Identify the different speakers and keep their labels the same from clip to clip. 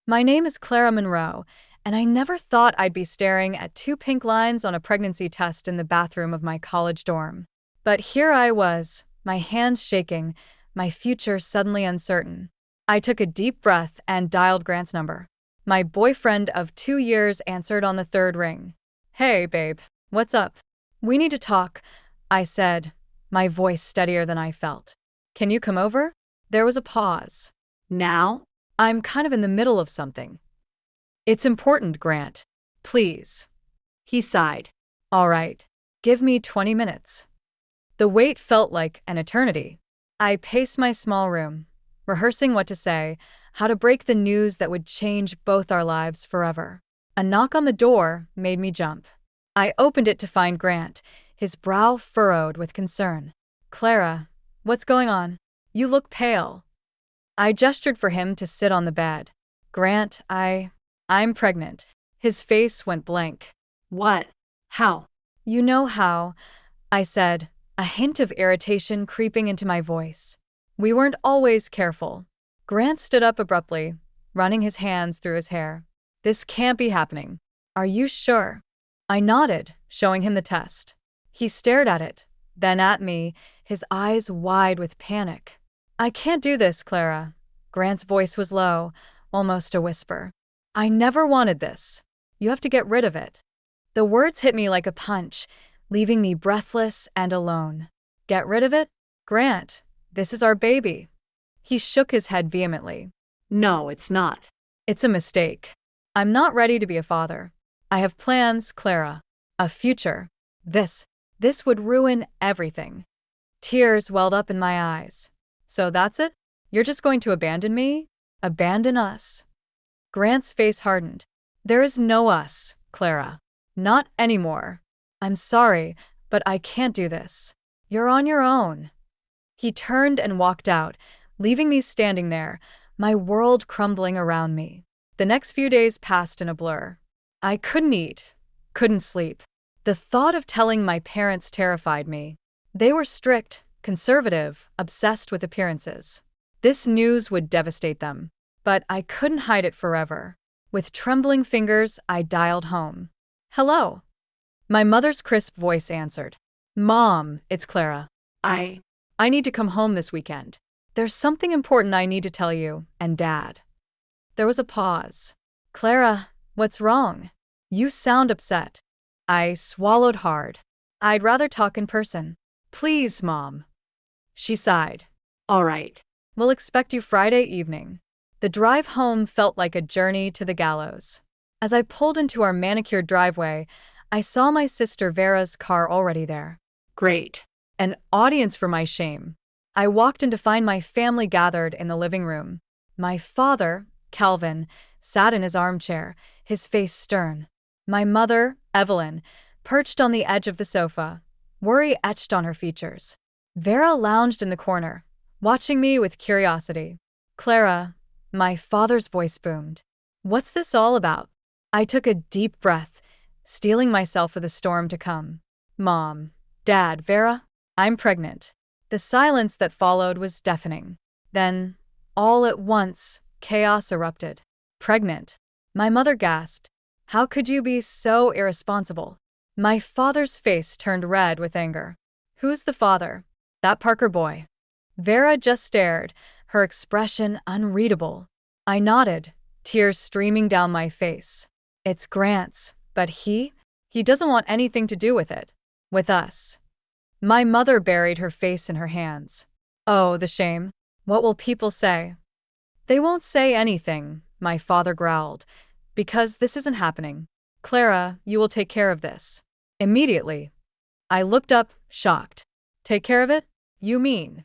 Speaker 1: My name is Clara Monroe, and I never thought I'd be staring at two pink lines on a pregnancy test in the bathroom of my college dorm. But here I was, my hands shaking, my future suddenly uncertain. I took a deep breath and dialed Grant's number. My boyfriend of 2 years answered on the third ring. "Hey, babe, what's up?" "We need to talk," I said, my voice steadier than I felt. "Can you come over?" There was a pause.
Speaker 2: Now?
Speaker 1: "I'm kind of in the middle of something." "It's important, Grant. Please."
Speaker 2: He sighed.
Speaker 1: "All right. Give me 20 minutes." The wait felt like an eternity. I paced my small room, rehearsing what to say, how to break the news that would change both our lives forever. A knock on the door made me jump. I opened it to find Grant, his brow furrowed with concern. "Clara, what's going on? You look pale." I gestured for him to sit on the bed. "Grant, I'm pregnant." His face went blank.
Speaker 2: What? How?
Speaker 1: "You know how," I said, a hint of irritation creeping into my voice. "We weren't always careful." Grant stood up abruptly, running his hands through his hair. "This can't be happening. Are you sure?" I nodded, showing him the test. He stared at it, then at me, his eyes wide with panic. "I can't do this, Clara." Grant's voice was low, almost a whisper. "I never wanted this. You have to get rid of it." The words hit me like a punch, leaving me breathless and alone. "Get rid of it? Grant, this is our baby." He shook his head vehemently.
Speaker 2: No, it's not.
Speaker 1: "It's a mistake. I'm not ready to be a father. I have plans, Clara. A future. This would ruin everything." Tears welled up in my eyes. "So that's it? You're just going to abandon me? Abandon us?" Grant's face hardened. "There is no us, Clara. Not anymore. I'm sorry, but I can't do this. You're on your own." He turned and walked out, leaving me standing there, my world crumbling around me. The next few days passed in a blur. I couldn't eat, couldn't sleep. The thought of telling my parents terrified me. They were strict, conservative, obsessed with appearances. This news would devastate them, but I couldn't hide it forever. With trembling fingers, I dialed home. "Hello." My mother's crisp voice answered. "Mom, it's Clara. I need to come home this weekend. There's something important I need to tell you and Dad." There was a pause. "Clara, what's wrong? You sound upset." I swallowed hard. "I'd rather talk in person." "Please, Mom." She sighed.
Speaker 2: All right.
Speaker 1: "We'll expect you Friday evening." The drive home felt like a journey to the gallows. As I pulled into our manicured driveway, I saw my sister Vera's car already there.
Speaker 2: Great.
Speaker 1: An audience for my shame. I walked in to find my family gathered in the living room. My father, Calvin, sat in his armchair, his face stern. My mother, Evelyn, perched on the edge of the sofa, worry etched on her features. Vera lounged in the corner, watching me with curiosity. "Clara," my father's voice boomed. "What's this all about?" I took a deep breath, steeling myself for the storm to come. "Mom, Dad, Vera, I'm pregnant." The silence that followed was deafening. Then, all at once, chaos erupted. "Pregnant?" My mother gasped. "How could you be so irresponsible?" My father's face turned red with anger. "Who's the father?" "That Parker boy." Vera just stared, her expression unreadable. I nodded, tears streaming down my face. "It's Grant's, but he doesn't want anything to do with it. With us." My mother buried her face in her hands. "Oh, the shame. What will people say?" "They won't say anything," my father growled, "because this isn't happening. Clara, you will take care of this. Immediately." I looked up, shocked. "Take care of it? You mean?"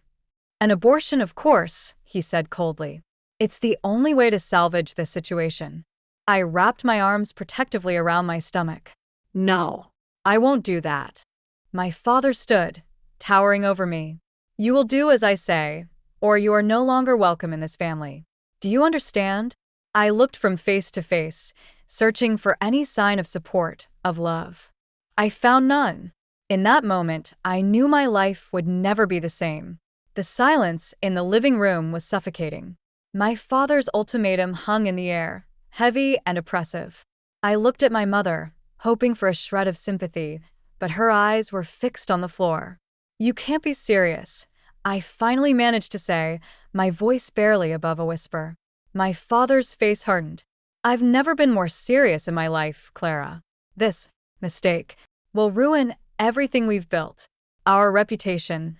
Speaker 1: "An abortion, of course," he said coldly. "It's the only way to salvage this situation." I wrapped my arms protectively around my stomach.
Speaker 2: No.
Speaker 1: "I won't do that." My father stood, towering over me. "You will do as I say, or you are no longer welcome in this family. Do you understand?" I looked from face to face, searching for any sign of support, of love. I found none. In that moment, I knew my life would never be the same. The silence in the living room was suffocating. My father's ultimatum hung in the air, heavy and oppressive. I looked at my mother, hoping for a shred of sympathy, but her eyes were fixed on the floor. "You can't be serious," I finally managed to say, my voice barely above a whisper. My father's face hardened. "I've never been more serious in my life, Clara. This mistake will ruin everything we've built. Our reputation,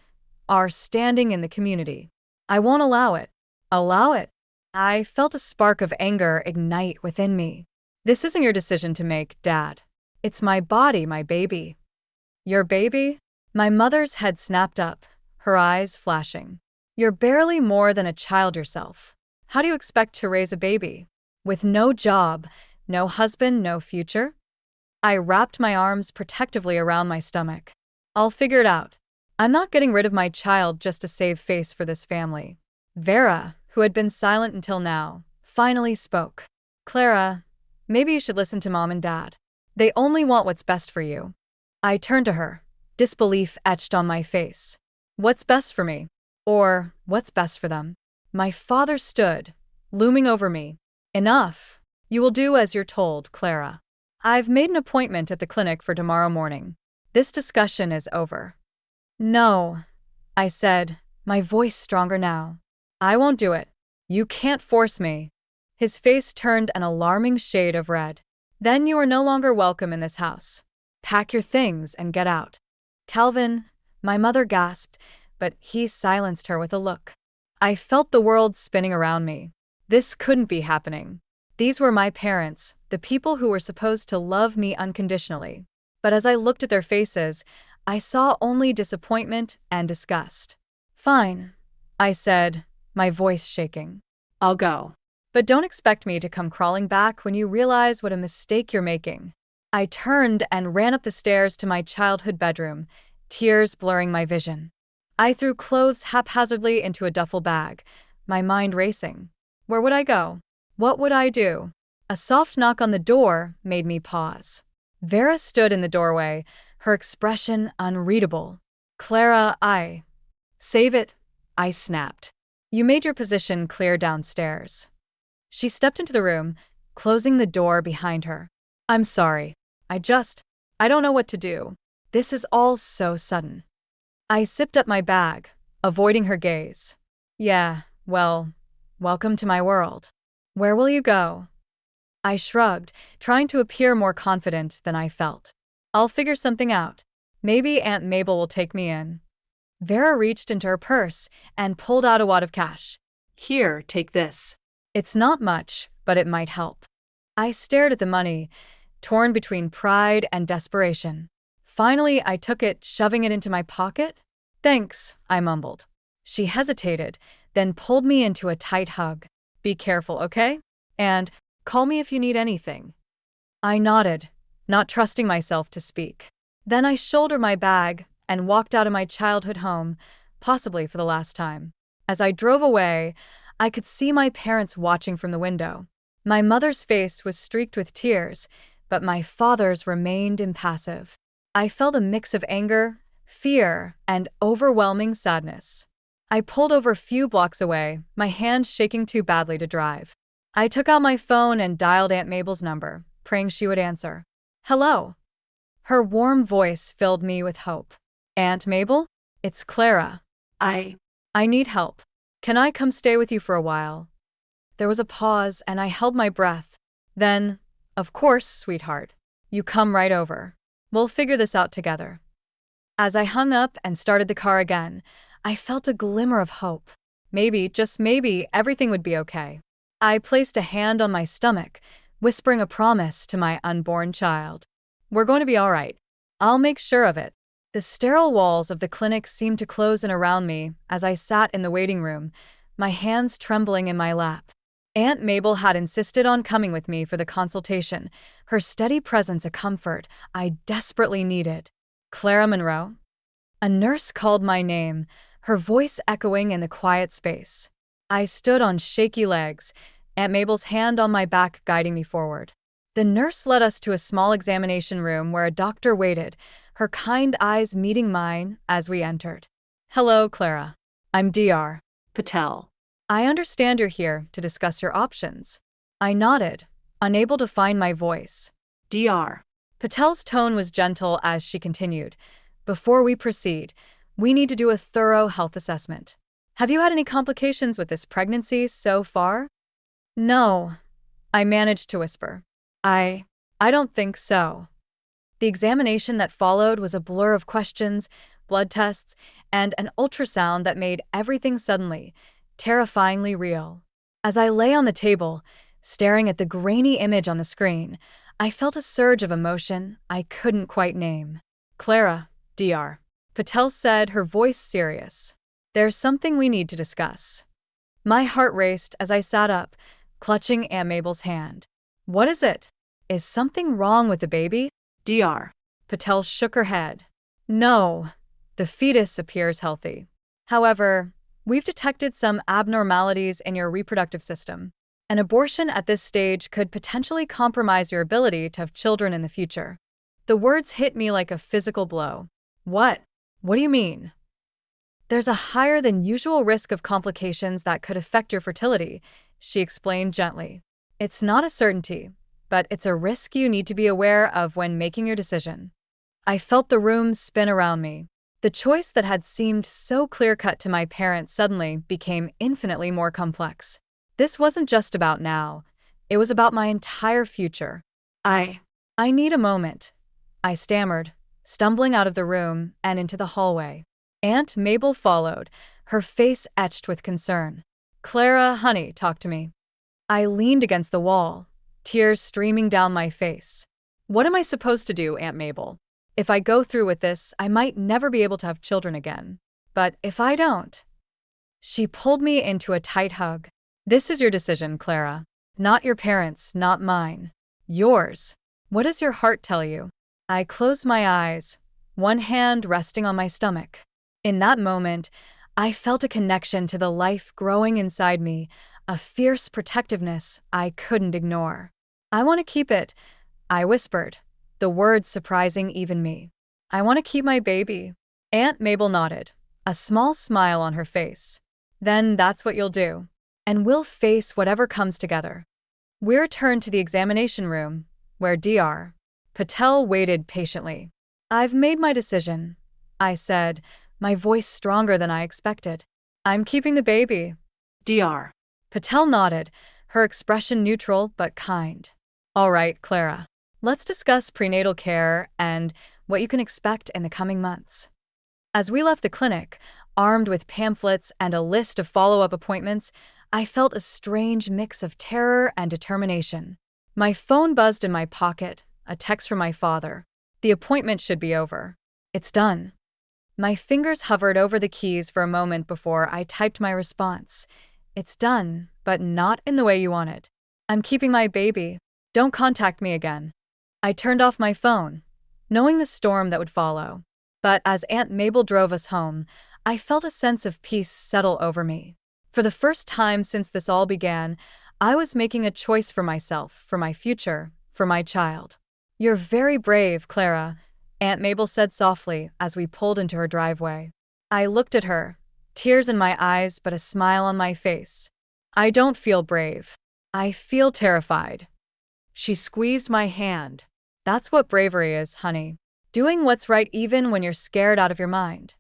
Speaker 1: our standing in the community. I won't allow it." Allow it? I felt a spark of anger ignite within me. "This isn't your decision to make, Dad. It's my body, my baby." "Your baby?" My mother's head snapped up, her eyes flashing. "You're barely more than a child yourself. How do you expect to raise a baby? With no job, no husband, no future?" I wrapped my arms protectively around my stomach. "I'll figure it out. I'm not getting rid of my child just to save face for this family." Vera, who had been silent until now, finally spoke. "Clara, maybe you should listen to Mom and Dad. They only want what's best for you." I turned to her, disbelief etched on my face. What's best for me? Or what's best for them? My father stood, looming over me. "Enough. You will do as you're told, Clara. I've made an appointment at the clinic for tomorrow morning. This discussion is over." "No," I said, my voice stronger now. "I won't do it. You can't force me." His face turned an alarming shade of red. "Then you are no longer welcome in this house. Pack your things and get out." "Calvin," my mother gasped, but he silenced her with a look. I felt the world spinning around me. This couldn't be happening. These were my parents, the people who were supposed to love me unconditionally. But as I looked at their faces, I saw only disappointment and disgust. "Fine," I said, my voice shaking.
Speaker 2: I'll go.
Speaker 1: "But don't expect me to come crawling back when you realize what a mistake you're making." I turned and ran up the stairs to my childhood bedroom, tears blurring my vision. I threw clothes haphazardly into a duffel bag, my mind racing. Where would I go? What would I do? A soft knock on the door made me pause. Vera stood in the doorway, her expression unreadable. "Clara, Save it," I snapped. "You made your position clear downstairs." She stepped into the room, closing the door behind her. "I'm sorry. I don't know what to do. This is all so sudden." I zipped up my bag, avoiding her gaze. "Yeah, well, welcome to my world. Where will you go?" I shrugged, trying to appear more confident than I felt. "I'll figure something out. Maybe Aunt Mabel will take me in." Vera reached into her purse and pulled out a wad of cash.
Speaker 2: "Here, take this."
Speaker 1: "It's not much, but it might help." I stared at the money, torn between pride and desperation. Finally, I took it, shoving it into my pocket. "Thanks," I mumbled. She hesitated, then pulled me into a tight hug. "Be careful, okay? And call me if you need anything." I nodded, not trusting myself to speak. Then I shouldered my bag and walked out of my childhood home, possibly for the last time. As I drove away, I could see my parents watching from the window. My mother's face was streaked with tears, but my father's remained impassive. I felt a mix of anger, fear, and overwhelming sadness. I pulled over a few blocks away, my hands shaking too badly to drive. I took out my phone and dialed Aunt Mabel's number, praying she would answer. "Hello." Her warm voice filled me with hope. "Aunt Mabel? It's Clara.
Speaker 2: I
Speaker 1: need help. Can I come stay with you for a while?" There was a pause, and I held my breath. Then, "Of course, sweetheart. You come right over. We'll figure this out together." As I hung up and started the car again, I felt a glimmer of hope. Maybe, just maybe, everything would be okay. I placed a hand on my stomach, whispering a promise to my unborn child. "We're going to be all right. I'll make sure of it." The sterile walls of the clinic seemed to close in around me as I sat in the waiting room, my hands trembling in my lap. Aunt Mabel had insisted on coming with me for the consultation, her steady presence a comfort I desperately needed. "Clara Monroe?" A nurse called my name, her voice echoing in the quiet space. I stood on shaky legs, Aunt Mabel's hand on my back guiding me forward. The nurse led us to a small examination room where a doctor waited, her kind eyes meeting mine as we entered. "Hello, Clara. I'm Dr.
Speaker 2: Patel.
Speaker 1: I understand you're here to discuss your options." I nodded, unable to find my voice.
Speaker 2: Dr.
Speaker 1: Patel's tone was gentle as she continued. Before we proceed, we need to do a thorough health assessment. Have you had any complications with this pregnancy so far? No, I managed to whisper. I don't think so. The examination that followed was a blur of questions, blood tests, and an ultrasound that made everything suddenly, terrifyingly real. As I lay on the table, staring at the grainy image on the screen, I felt a surge of emotion I couldn't quite name. Clara, Dr. Patel said, her voice serious. There's something we need to discuss. My heart raced as I sat up, clutching Aunt Mabel's hand. What is it? Is something wrong with the baby?
Speaker 2: Dr.
Speaker 1: Patel shook her head. No, the fetus appears healthy. However, we've detected some abnormalities in your reproductive system. An abortion at this stage could potentially compromise your ability to have children in the future. The words hit me like a physical blow. What? What do you mean? There's a higher than usual risk of complications that could affect your fertility, she explained gently. It's not a certainty, but it's a risk you need to be aware of when making your decision. I felt the room spin around me. The choice that had seemed so clear-cut to my parents suddenly became infinitely more complex. This wasn't just about now. It was about my entire future. I need a moment, I stammered, stumbling out of the room and into the hallway. Aunt Mabel followed, her face etched with concern. Clara, honey, talk to me. I leaned against the wall, tears streaming down my face. What am I supposed to do, Aunt Mabel? If I go through with this, I might never be able to have children again. But if I don't... She pulled me into a tight hug. This is your decision, Clara. Not your parents', not mine. Yours. What does your heart tell you? I closed my eyes, one hand resting on my stomach. In that moment, I felt a connection to the life growing inside me, a fierce protectiveness I couldn't ignore. I want to keep it, I whispered, the words surprising even me. I want to keep my baby. Aunt Mabel nodded, a small smile on her face. Then that's what you'll do. And we'll face whatever comes together. We returned to the examination room, where Dr. Patel waited patiently. I've made my decision, I said, my voice stronger than I expected. I'm keeping the baby.
Speaker 2: Dr.
Speaker 1: Patel nodded, her expression neutral but kind. All right, Clara. Let's discuss prenatal care and what you can expect in the coming months. As we left the clinic, armed with pamphlets and a list of follow-up appointments, I felt a strange mix of terror and determination. My phone buzzed in my pocket, a text from my father. The appointment should be over. It's done. My fingers hovered over the keys for a moment before I typed my response. It's done, but not in the way you want it. I'm keeping my baby. Don't contact me again. I turned off my phone, knowing the storm that would follow. But as Aunt Mabel drove us home, I felt a sense of peace settle over me. For the first time since this all began, I was making a choice for myself, for my future, for my child. You're very brave, Clara, Aunt Mabel said softly as we pulled into her driveway. I looked at her, tears in my eyes but a smile on my face. I don't feel brave. I feel terrified. She squeezed my hand. That's what bravery is, honey. Doing what's right even when you're scared out of your mind.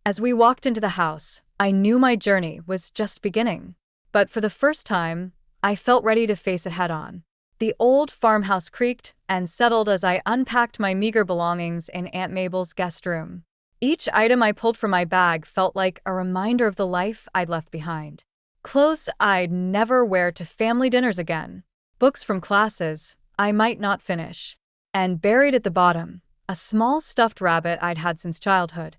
Speaker 1: As we walked into the house, I knew my journey was just beginning. But for the first time, I felt ready to face it head-on. The old farmhouse creaked and settled as I unpacked my meager belongings in Aunt Mabel's guest room. Each item I pulled from my bag felt like a reminder of the life I'd left behind. Clothes I'd never wear to family dinners again. Books from classes I might not finish. And buried at the bottom, a small stuffed rabbit I'd had since childhood,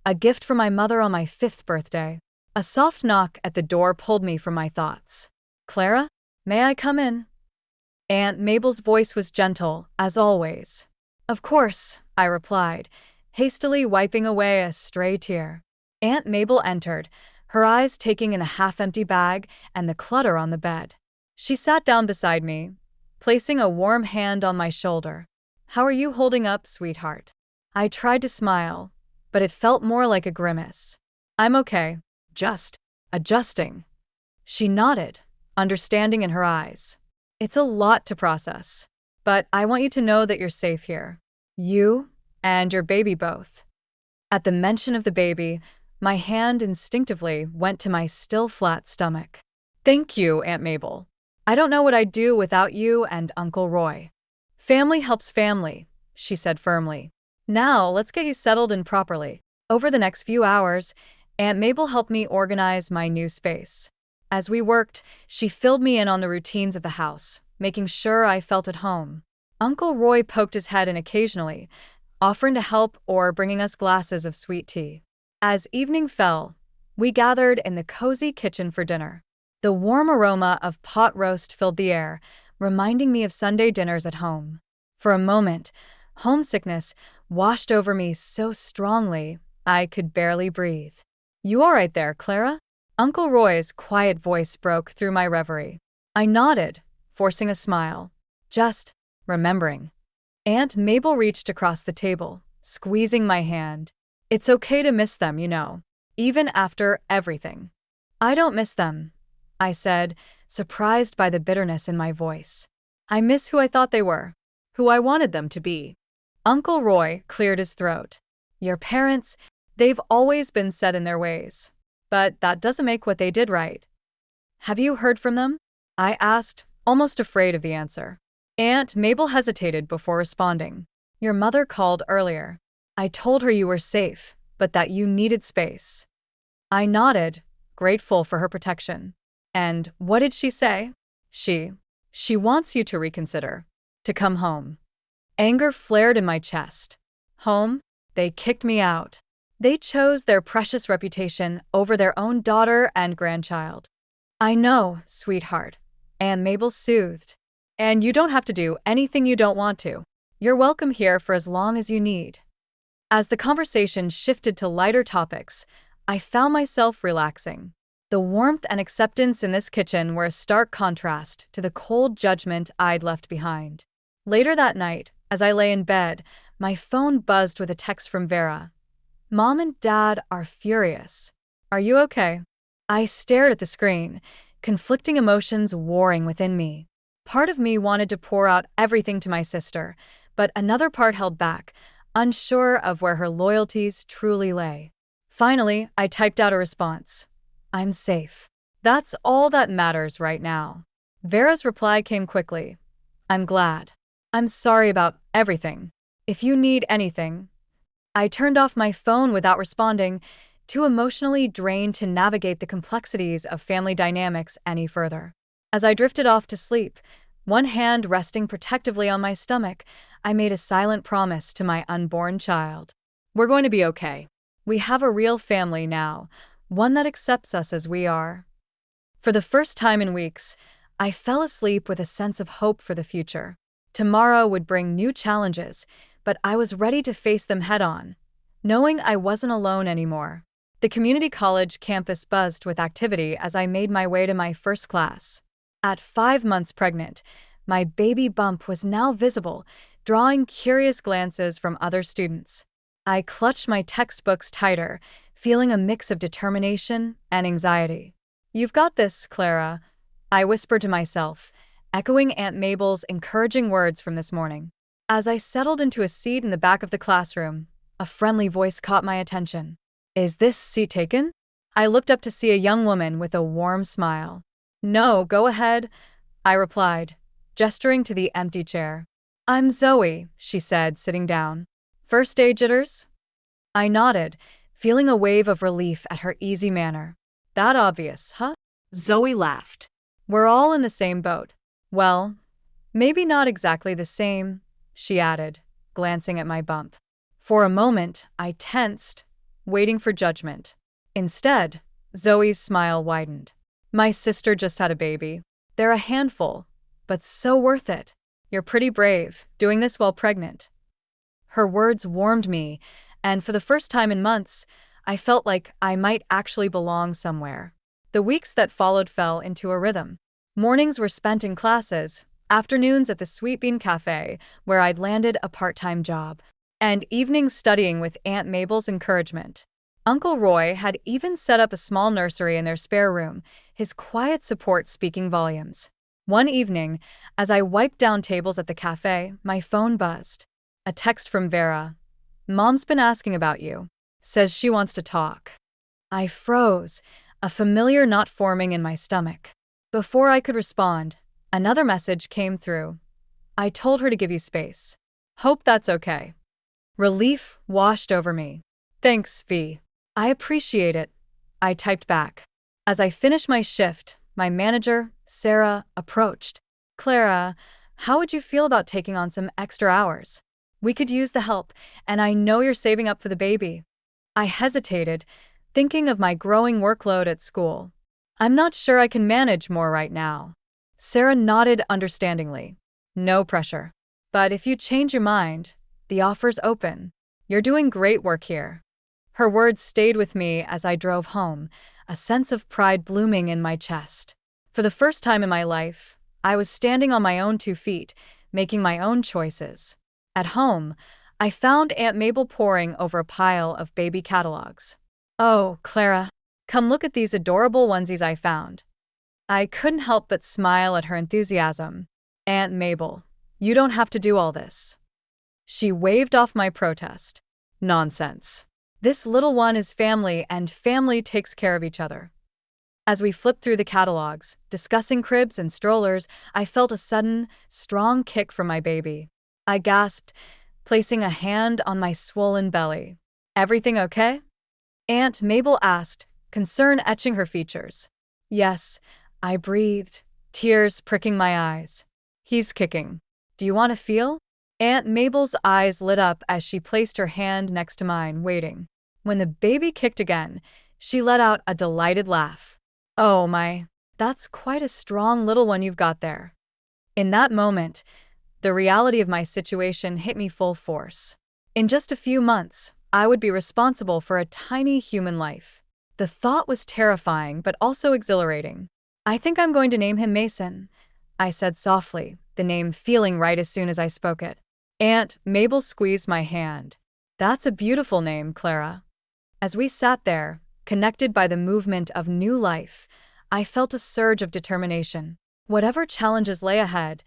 Speaker 1: a gift from my mother on my 5th birthday. A soft knock at the door pulled me from my thoughts. Clara, may I come in? Aunt Mabel's voice was gentle, as always. Of course, I replied, hastily wiping away a stray tear. Aunt Mabel entered, her eyes taking in the half-empty bag and the clutter on the bed. She sat down beside me, placing a warm hand on my shoulder. How are you holding up, sweetheart? I tried to smile, but it felt more like a grimace. I'm okay, just adjusting. She nodded, understanding in her eyes. It's a lot to process. But I want you to know that you're safe here. You and your baby both. At the mention of the baby, my hand instinctively went to my still flat stomach. Thank you, Aunt Mabel. I don't know what I'd do without you and Uncle Roy. Family helps family, she said firmly. Now, let's get you settled in properly. Over the next few hours, Aunt Mabel helped me organize my new space. As we worked, she filled me in on the routines of the house, making sure I felt at home. Uncle Roy poked his head in occasionally, offering to help or bringing us glasses of sweet tea. As evening fell, we gathered in the cozy kitchen for dinner. The warm aroma of pot roast filled the air, reminding me of Sunday dinners at home. For a moment, homesickness washed over me so strongly I could barely breathe. You all right there, Clara? Uncle Roy's quiet voice broke through my reverie. I nodded, forcing a smile. Just remembering. Aunt Mabel reached across the table, squeezing my hand. It's okay to miss them, you know, even after everything. I don't miss them, I said, surprised by the bitterness in my voice. I miss who I thought they were, who I wanted them to be. Uncle Roy cleared his throat. Your parents, they've always been set in their ways. But that doesn't make what they did right. Have you heard from them? I asked, almost afraid of the answer. Aunt Mabel hesitated before responding. Your mother called earlier. I told her you were safe, but that you needed space. I nodded, grateful for her protection. And what did she say? She wants you to reconsider, to come home. Anger flared in my chest. Home? They kicked me out. They chose their precious reputation over their own daughter and grandchild. I know, sweetheart, Aunt Mabel soothed. And you don't have to do anything you don't want to. You're welcome here for as long as you need. As the conversation shifted to lighter topics, I found myself relaxing. The warmth and acceptance in this kitchen were a stark contrast to the cold judgment I'd left behind. Later that night, as I lay in bed, my phone buzzed with a text from Vera. Mom and Dad are furious. Are you okay? I stared at the screen, conflicting emotions warring within me. Part of me wanted to pour out everything to my sister, but another part held back, unsure of where her loyalties truly lay. Finally, I typed out a response. I'm safe. That's all that matters right now. Vera's reply came quickly. I'm glad. I'm sorry about everything. If you need anything. I turned off my phone without responding, too emotionally drained to navigate the complexities of family dynamics any further. As I drifted off to sleep, one hand resting protectively on my stomach, I made a silent promise to my unborn child. We're going to be okay. We have a real family now, one that accepts us as we are. For the first time in weeks, I fell asleep with a sense of hope for the future. Tomorrow would bring new challenges, but I was ready to face them head-on, knowing I wasn't alone anymore. The community college campus buzzed with activity as I made my way to my first class. At 5 months pregnant, my baby bump was now visible, drawing curious glances from other students. I clutched my textbooks tighter, feeling a mix of determination and anxiety. You've got this, Clara, I whispered to myself, echoing Aunt Mabel's encouraging words from this morning. As I settled into a seat in the back of the classroom, a friendly voice caught my attention. Is this seat taken? I looked up to see a young woman with a warm smile. No, go ahead, I replied, gesturing to the empty chair. I'm Zoe, she said, sitting down. First day jitters? I nodded, feeling a wave of relief at her easy manner. That obvious, huh?
Speaker 2: Zoe laughed.
Speaker 1: We're all in the same boat. Well, maybe not exactly the same, she added, glancing at my bump. For a moment, I tensed, waiting for judgment. Instead, Zoe's smile widened. My sister just had a baby. They're a handful, but so worth it. You're pretty brave, doing this while pregnant. Her words warmed me, and for the first time in months, I felt like I might actually belong somewhere. The weeks that followed fell into a rhythm. Mornings were spent in classes, afternoons at the Sweet Bean Cafe, where I'd landed a part-time job, and evenings studying with Aunt Mabel's encouragement. Uncle Roy had even set up a small nursery in their spare room, his quiet support speaking volumes. One evening, as I wiped down tables at the cafe, my phone buzzed. A text from Vera. "Mom's been asking about you. Says she wants to talk." I froze, a familiar knot forming in my stomach. Before I could respond, another message came through. "I told her to give you space. Hope that's okay." Relief washed over me. "Thanks, V. I appreciate it," I typed back. As I finished my shift, my manager, Sarah, approached. "Clara, how would you feel about taking on some extra hours? We could use the help, and I know you're saving up for the baby." I hesitated, thinking of my growing workload at school. "I'm not sure I can manage more right now." Sarah nodded understandingly. "No pressure. But if you change your mind, the offer's open. You're doing great work here." Her words stayed with me as I drove home, a sense of pride blooming in my chest. For the first time in my life, I was standing on my own 2 feet, making my own choices. At home, I found Aunt Mabel poring over a pile of baby catalogs. "Oh, Clara, come look at these adorable onesies I found." I couldn't help but smile at her enthusiasm. "Aunt Mabel, you don't have to do all this." She waved off my protest. "Nonsense. This little one is family, and family takes care of each other." As we flipped through the catalogs, discussing cribs and strollers, I felt a sudden, strong kick from my baby. I gasped, placing a hand on my swollen belly. "Everything okay?" Aunt Mabel asked, concern etching her features. "Yes," I breathed, tears pricking my eyes. "He's kicking. Do you want to feel?" Aunt Mabel's eyes lit up as she placed her hand next to mine, waiting. When the baby kicked again, she let out a delighted laugh. "Oh my, that's quite a strong little one you've got there." In that moment, the reality of my situation hit me full force. In just a few months, I would be responsible for a tiny human life. The thought was terrifying but also exhilarating. "I think I'm going to name him Mason," I said softly, the name feeling right as soon as I spoke it. Aunt Mabel squeezed my hand. "That's a beautiful name, Clara." As we sat there, connected by the movement of new life, I felt a surge of determination. Whatever challenges lay ahead,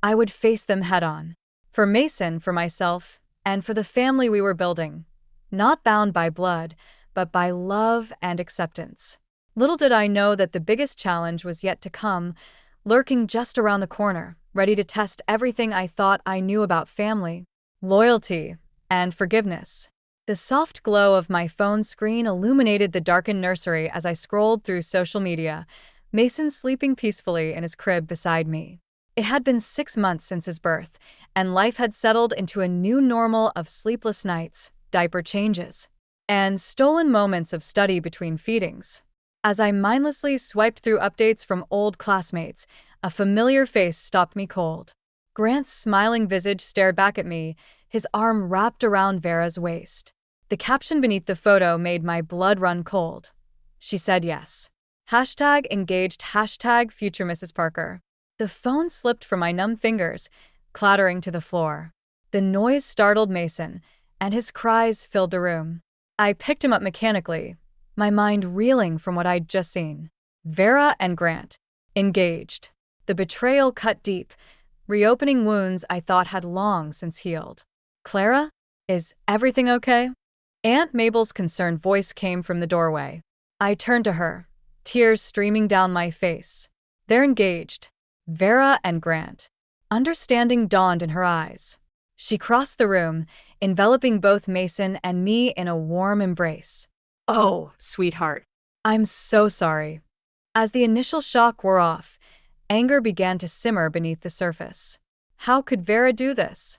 Speaker 1: I would face them head-on. For Mason, for myself, and for the family we were building. Not bound by blood, but by love and acceptance. Little did I know that the biggest challenge was yet to come, lurking just around the corner, ready to test everything I thought I knew about family, loyalty, and forgiveness. The soft glow of my phone screen illuminated the darkened nursery as I scrolled through social media, Mason sleeping peacefully in his crib beside me. It had been 6 months since his birth, and life had settled into a new normal of sleepless nights, diaper changes, and stolen moments of study between feedings. As I mindlessly swiped through updates from old classmates, a familiar face stopped me cold. Grant's smiling visage stared back at me, his arm wrapped around Vera's waist. The caption beneath the photo made my blood run cold. She said yes. #engaged, #future Mrs. Parker. The phone slipped from my numb fingers, clattering to the floor. The noise startled Mason, and his cries filled the room. I picked him up mechanically, my mind reeling from what I'd just seen. Vera and Grant. Engaged. The betrayal cut deep, reopening wounds I thought had long since healed. "Clara, is everything okay?" Aunt Mabel's concerned voice came from the doorway. I turned to her, tears streaming down my face. "They're engaged. Vera and Grant." Understanding dawned in her eyes. She crossed the room, enveloping both Mason and me in a warm embrace.
Speaker 2: "Oh, sweetheart."
Speaker 1: "I'm so sorry." As the initial shock wore off, anger began to simmer beneath the surface. How could Vera do this?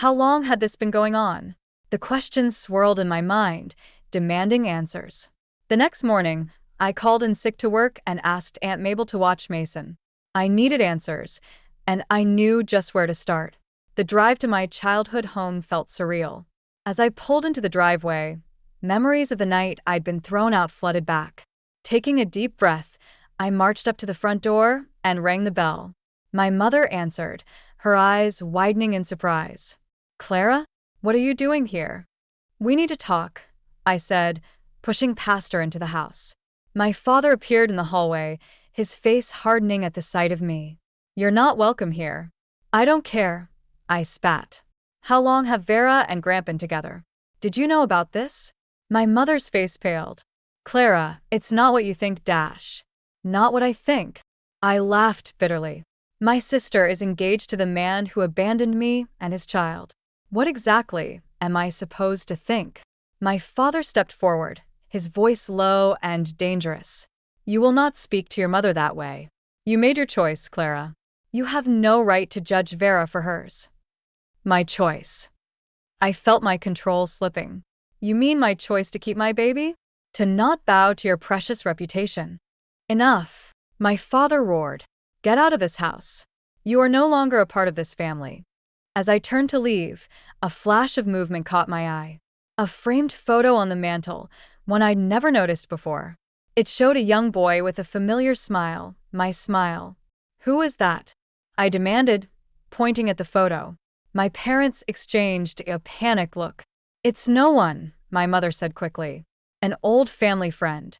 Speaker 1: How long had this been going on? The questions swirled in my mind, demanding answers. The next morning, I called in sick to work and asked Aunt Mabel to watch Mason. I needed answers, and I knew just where to start. The drive to my childhood home felt surreal. As I pulled into the driveway, memories of the night I'd been thrown out flooded back. Taking a deep breath, I marched up to the front door and rang the bell. My mother answered, her eyes widening in surprise. "Clara, what are you doing here?" "We need to talk," I said, pushing past her into the house. My father appeared in the hallway, his face hardening at the sight of me. You're not welcome here. I don't care. I spat. How long have Vera and Grant been together? Did you know about this? My mother's face paled. Clara, it's not what you think, dash. Not what I think. I laughed bitterly. My sister is engaged to the man who abandoned me and his child. What exactly am I supposed to think? My father stepped forward, his voice low and dangerous. You will not speak to your mother that way. You made your choice, Clara. You have no right to judge Vera for hers. My choice. I felt my control slipping. You mean my choice to keep my baby? To not bow to your precious reputation. Enough. My father roared. Get out of this house. You are no longer a part of this family. As I turned to leave, a flash of movement caught my eye. A framed photo on the mantel, one I'd never noticed before. It showed a young boy with a familiar smile, my smile. Who is that? I demanded, pointing at the photo. My parents exchanged a panicked look. It's no one, my mother said quickly. An old family friend.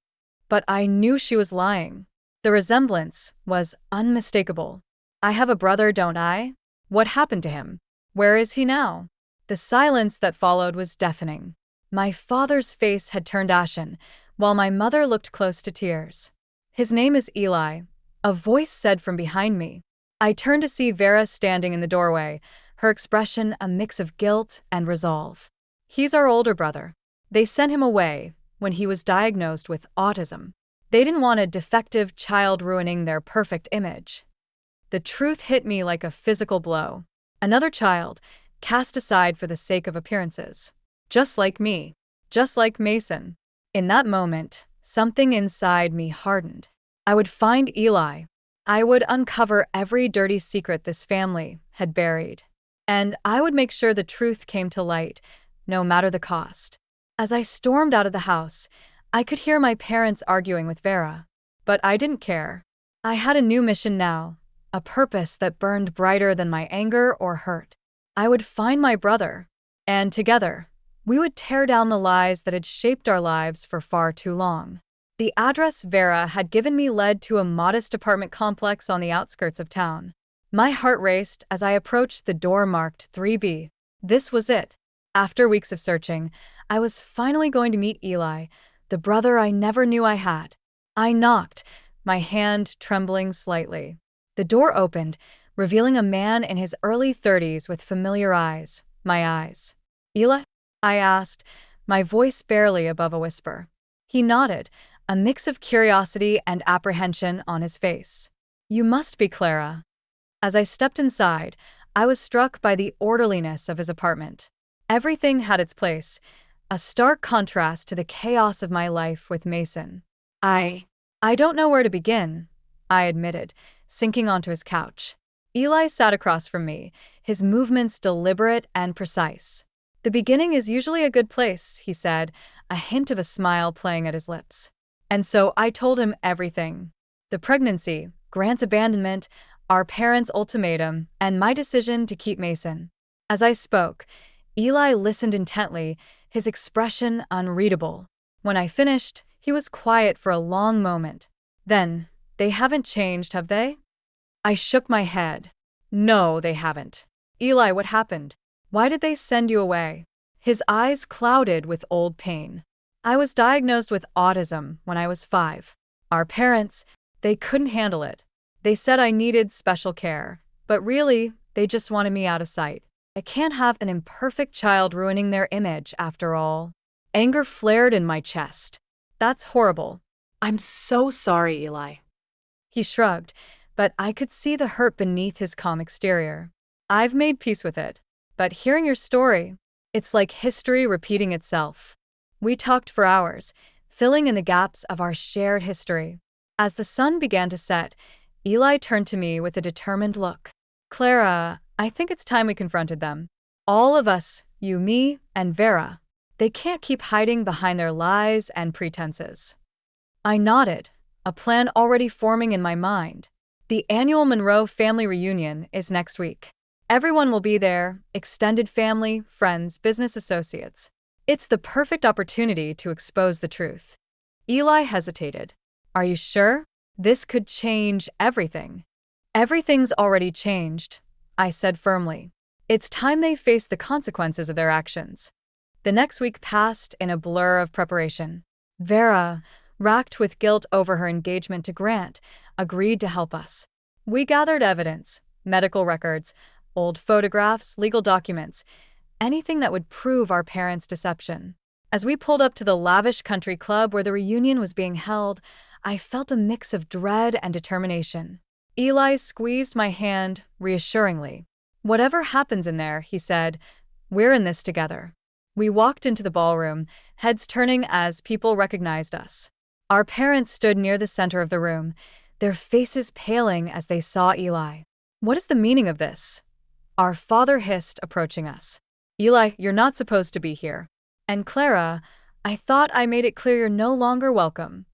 Speaker 1: But I knew she was lying. The resemblance was unmistakable. I have a brother, don't I? What happened to him? Where is he now? The silence that followed was deafening. My father's face had turned ashen, while my mother looked close to tears. His name is Eli, a voice said from behind me. I turned to see Vera standing in the doorway, her expression a mix of guilt and resolve. He's our older brother. They sent him away when he was diagnosed with autism. They didn't want a defective child ruining their perfect image. The truth hit me like a physical blow. Another child, cast aside for the sake of appearances. Just like me. Just like Mason. In that moment, something inside me hardened. I would find Eli. I would uncover every dirty secret this family had buried. And I would make sure the truth came to light, no matter the cost. As I stormed out of the house, I could hear my parents arguing with Vera. But I didn't care. I had a new mission now, a purpose that burned brighter than my anger or hurt. I would find my brother, and together, we would tear down the lies that had shaped our lives for far too long. The address Vera had given me led to a modest apartment complex on the outskirts of town. My heart raced as I approached the door marked 3B. This was it. After weeks of searching, I was finally going to meet Eli, the brother I never knew I had. I knocked, my hand trembling slightly. The door opened, revealing a man in his early 30s with familiar eyes, my eyes. Eli? I asked, my voice barely above a whisper. He nodded, a mix of curiosity and apprehension on his face. You must be Clara. As I stepped inside, I was struck by the orderliness of his apartment. Everything had its place, a stark contrast to the chaos of my life with Mason. I don't know where to begin, I admitted, sinking onto his couch. Eli sat across from me, his movements deliberate and precise. The beginning is usually a good place, he said, a hint of a smile playing at his lips. And so I told him everything. The pregnancy, Grant's abandonment, our parents' ultimatum, and my decision to keep Mason. As I spoke, Eli listened intently, his expression unreadable. When I finished, he was quiet for a long moment. Then, they haven't changed, have they? I shook my head. No, they haven't. Eli, what happened? Why did they send you away? His eyes clouded with old pain. I was diagnosed with autism when I was 5. Our parents, they couldn't handle it. They said I needed special care, but really, they just wanted me out of sight. I can't have an imperfect child ruining their image, after all. Anger flared in my chest. That's horrible.
Speaker 2: I'm so sorry, Eli.
Speaker 1: He shrugged, but I could see the hurt beneath his calm exterior. I've made peace with it. But hearing your story, it's like history repeating itself. We talked for hours, filling in the gaps of our shared history. As the sun began to set, Eli turned to me with a determined look. Clara, I think it's time we confronted them. All of us, you, me, and Vera. They can't keep hiding behind their lies and pretenses. I nodded, a plan already forming in my mind. The annual Monroe family reunion is next week. Everyone will be there, extended family, friends, business associates. It's the perfect opportunity to expose the truth. Eli hesitated. Are you sure? This could change everything. Everything's already changed, I said firmly. It's time they face the consequences of their actions. The next week passed in a blur of preparation. Vera, racked with guilt over her engagement to Grant, agreed to help us. We gathered evidence, medical records, old photographs, legal documents, anything that would prove our parents' deception. As we pulled up to the lavish country club where the reunion was being held, I felt a mix of dread and determination. Eli squeezed my hand reassuringly. "Whatever happens in there," he said, "we're in this together." We walked into the ballroom, heads turning as people recognized us. Our parents stood near the center of the room, their faces paling as they saw Eli. "What is the meaning of this?" Our father hissed, approaching us. "Eli, you're not supposed to be here. And Clara, I thought I made it clear you're no longer welcome."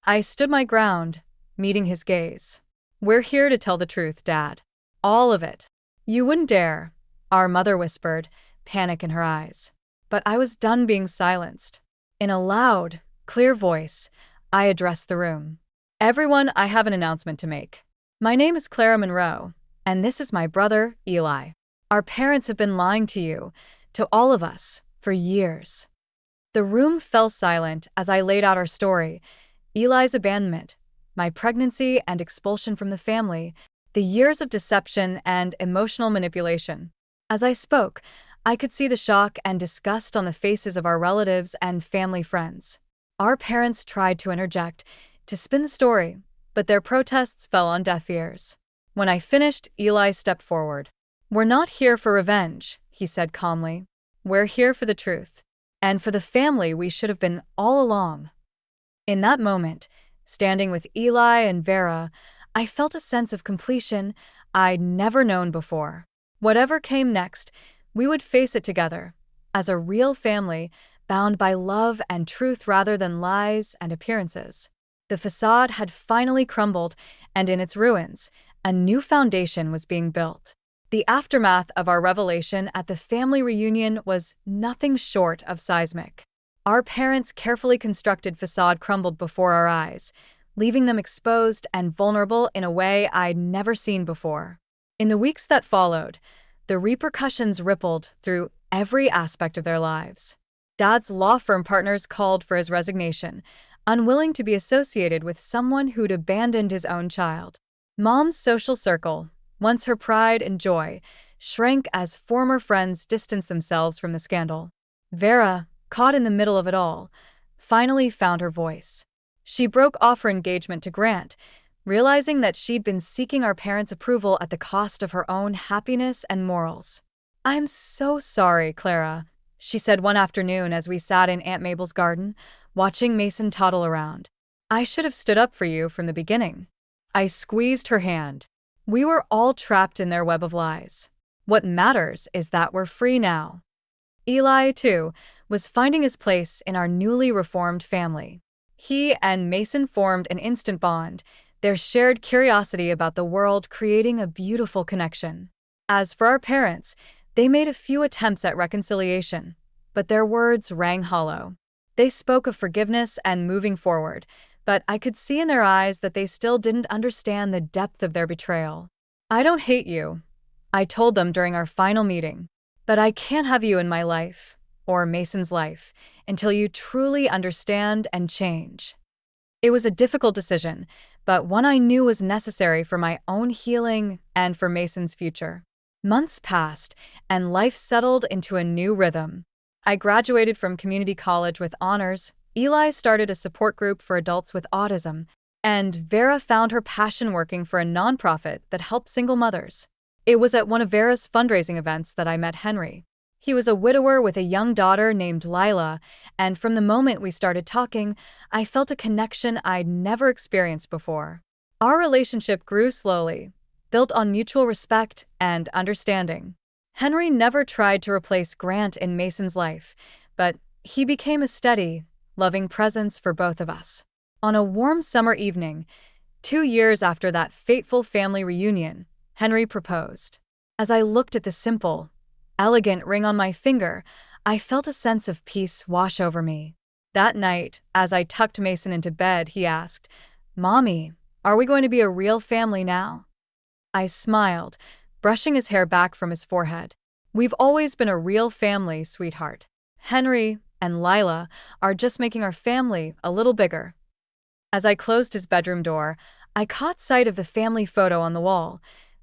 Speaker 1: I stood my ground, meeting his gaze. "We're here to tell the truth, Dad. All of it." "You wouldn't dare," our mother whispered, panic in her eyes. But I was done being silenced. In a loud, clear voice, I addressed the room. "Everyone, I have an announcement to make. My name is Clara Monroe, and this is my brother, Eli. Our parents have been lying to you, to all of us, for years." The room fell silent as I laid out our story: Eli's abandonment, my pregnancy and expulsion from the family, the years of deception and emotional manipulation. As I spoke, I could see the shock and disgust on the faces of our relatives and family friends. Our parents tried to interject, to spin the story, but their protests fell on deaf ears. When I finished, Eli stepped forward. "We're not here for revenge," he said calmly. "We're here for the truth. And for the family we should have been all along." In that moment, standing with Eli and Vera, I felt a sense of completion I'd never known before. Whatever came next, we would face it together, as a real family, bound by love and truth rather than lies and appearances. The facade had finally crumbled, and in its ruins, a new foundation was being built. The aftermath of our revelation at the family reunion was nothing short of seismic. Our parents' carefully constructed facade crumbled before our eyes, leaving them exposed and vulnerable in a way I'd never seen before. In the weeks that followed, the repercussions rippled through every aspect of their lives. Dad's law firm partners called for his resignation, unwilling to be associated with someone who'd abandoned his own child. Mom's social circle, once her pride and joy, shrank as former friends distanced themselves from the scandal. Vera, caught in the middle of it all, finally found her voice. She broke off her engagement to Grant, realizing that she'd been seeking our parents' approval at the cost of her own happiness and morals. "I'm so sorry, Clara," she said one afternoon as we sat in Aunt Mabel's garden, watching Mason toddle around. "I should have stood up for you from the beginning." I squeezed her hand. We were all trapped in their web of lies. What matters is that we're free now. Eli, too, was finding his place in our newly reformed family. He and Mason formed an instant bond, their shared curiosity about the world creating a beautiful connection. As for our parents, they made a few attempts at reconciliation, but their words rang hollow. They spoke of forgiveness and moving forward, but I could see in their eyes that they still didn't understand the depth of their betrayal. "I don't hate you," I told them during our final meeting, "but I can't have you in my life, or Mason's life, until you truly understand and change." It was a difficult decision, but one I knew was necessary for my own healing and for Mason's future. Months passed, and life settled into a new rhythm. I graduated from community college with honors, Eli started a support group for adults with autism, and Vera found her passion working for a nonprofit that helped single mothers. It was at one of Vera's fundraising events that I met Henry. He was a widower with a young daughter named Lila, and from the moment we started talking, I felt a connection I'd never experienced before. Our relationship grew slowly, built on mutual respect and understanding. Henry never tried to replace Grant in Mason's life, but he became a steady, loving presence for both of us. On a warm summer evening, 2 years after that fateful family reunion, Henry proposed. As I looked at the simple, elegant ring on my finger, I felt a sense of peace wash over me. That night, as I tucked Mason into bed, he asked, "Mommy, are we going to be a real family now?" I smiled, brushing his hair back from his forehead. We've always been a real family, sweetheart. Henry and Lila are just making our family a little bigger. As I closed his bedroom door, I caught sight of the family photo on the wall.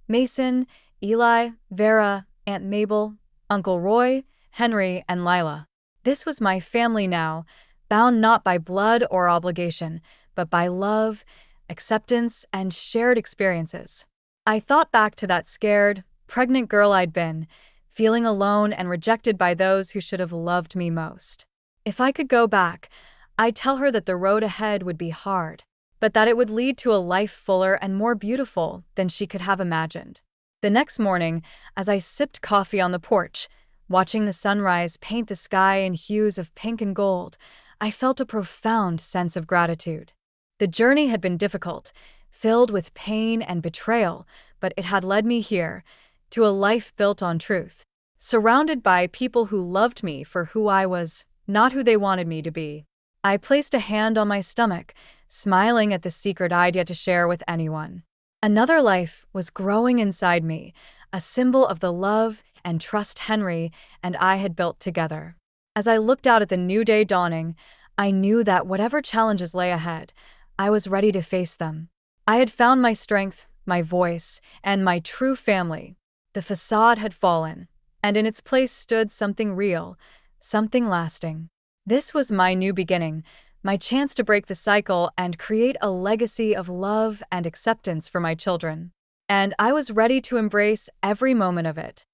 Speaker 1: Mason, Eli, Vera, Aunt Mabel, Uncle Roy, Henry, and Lila. This was my family now, bound not by blood or obligation, but by love, acceptance, and shared experiences. I thought back to that scared, pregnant girl I'd been, feeling alone and rejected by those who should have loved me most. If I could go back, I'd tell her that the road ahead would be hard, but that it would lead to a life fuller and more beautiful than she could have imagined. The next morning, as I sipped coffee on the porch, watching the sunrise paint the sky in hues of pink and gold, I felt a profound sense of gratitude. The journey had been difficult, filled with pain and betrayal, but it had led me here, to a life built on truth, surrounded by people who loved me for who I was, not who they wanted me to be. I placed a hand on my stomach, smiling at the secret I'd yet to share with anyone. Another life was growing inside me, a symbol of the love and trust Henry and I had built together. As I looked out at the new day dawning, I knew that whatever challenges lay ahead, I was ready to face them. I had found my strength, my voice, and my true family. The facade had fallen, and in its place stood something real, something lasting. This was my new beginning, my chance to break the cycle and create a legacy of love and acceptance for my children. And I was ready to embrace every moment of it.